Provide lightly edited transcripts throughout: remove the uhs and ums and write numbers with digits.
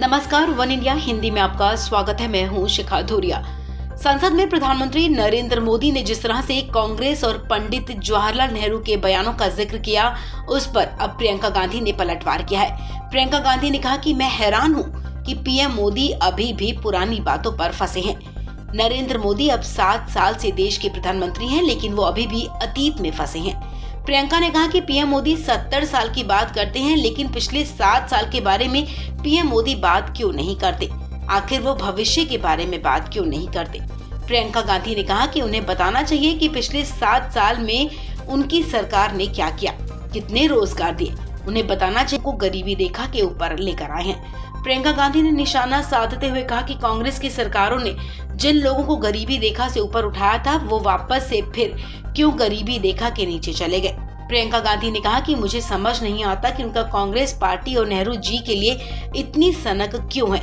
नमस्कार, one India Hindi में आपका स्वागत है। मैं हूं शिखा धूरिया। संसद में प्रधानमंत्री नरेंद्र मोदी ने जिस तरह से कांग्रेस और पंडित जवाहरलाल नेहरू के बयानों का जिक्र किया, उस पर अब प्रियंका गांधी ने पलटवार किया है। प्रियंका गांधी ने कहा कि मैं हैरान हूं कि पीएम मोदी अभी भी पुरानी बातों पर फंसे हैं। नरेंद्र मोदी अब 7 साल से देश के प्रधानमंत्री हैं, लेकिन वो अभी भी अतीत में फंसे हैं। प्रियंका ने कहा कि पीएम मोदी 70 साल की बात करते हैं, लेकिन पिछले 7 साल के बारे में पीएम मोदी बात क्यों नहीं करते? आखिर वो भविष्य के बारे में बात क्यों नहीं करते? प्रियंका गांधी ने कहा कि उन्हें बताना चाहिए कि पिछले 7 साल में उनकी सरकार ने क्या किया, कितने रोजगार दिए। उन्हें बताना चाहिए को गरीबी रेखा के ऊपर लेकर आए हैं। प्रियंका गांधी ने निशाना साधते हुए कहा कि कांग्रेस की सरकारों ने जिन लोगों को गरीबी रेखा से ऊपर उठाया था, वो वापस से फिर क्यों गरीबी रेखा के नीचे चले गए। प्रियंका गांधी ने कहा कि मुझे समझ नहीं आता कि उनका कांग्रेस पार्टी और नेहरू जी के लिए इतनी सनक क्यों है।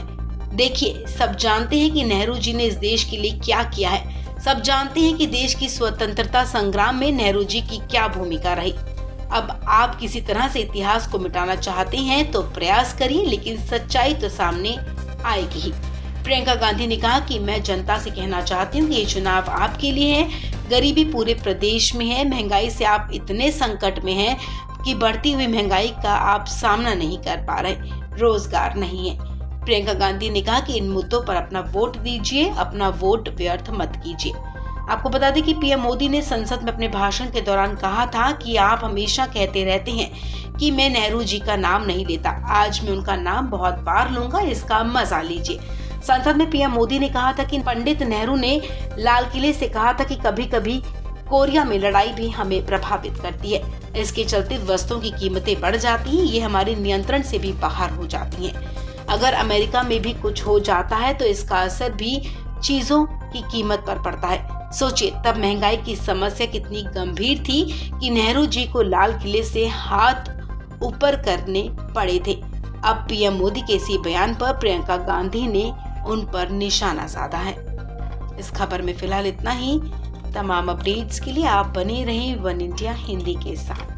देखिए, सब जानते हैं कि नेहरू जी ने इस देश के लिए क्या किया है। सब जानते हैं कि देश की स्वतंत्रता संग्राम में नेहरू जी की क्या भूमिका रही। अब आप किसी तरह से इतिहास को मिटाना चाहते हैं तो प्रयास करिए, लेकिन सच्चाई तो सामने आएगी ही। प्रियंका गांधी ने कहा कि मैं जनता से कहना चाहती हूँ कि ये चुनाव आपके लिए है। गरीबी पूरे प्रदेश में है। महंगाई से आप इतने संकट में हैं कि बढ़ती हुई महंगाई का आप सामना नहीं कर पा रहे। रोजगार नहीं है। प्रियंका गांधी ने कहा कि इन मुद्दों पर अपना वोट दीजिए, अपना वोट व्यर्थ मत कीजिए। आपको बता दें कि पीएम मोदी ने संसद में अपने भाषण के दौरान कहा था कि आप हमेशा कहते रहते हैं कि मैं नेहरू जी का नाम नहीं लेता। आज मैं उनका नाम बहुत बार लूंगा, इसका मजा लीजिए। संसद में पीएम मोदी ने कहा था कि पंडित नेहरू ने लाल किले से कहा था कि कभी कभी कोरिया में लड़ाई भी हमें प्रभावित करती है। इसके चलते वस्तुओं की कीमतें बढ़ जाती हैं, ये हमारे नियंत्रण से भी बाहर हो जाती हैं। अगर अमेरिका में भी कुछ हो जाता है तो इसका असर भी चीजों की कीमत पर पड़ता है। सोचिए, तब महंगाई की समस्या कितनी गंभीर थी कि नेहरू जी को लाल किले से हाथ ऊपर करने पड़े थे। अब पीएम मोदी के इसी बयान पर प्रियंका गांधी ने उन पर निशाना साधा है। इस खबर में फिलहाल इतना ही। तमाम अपडेट्स के लिए आप बने रहें वन इंडिया हिंदी के साथ।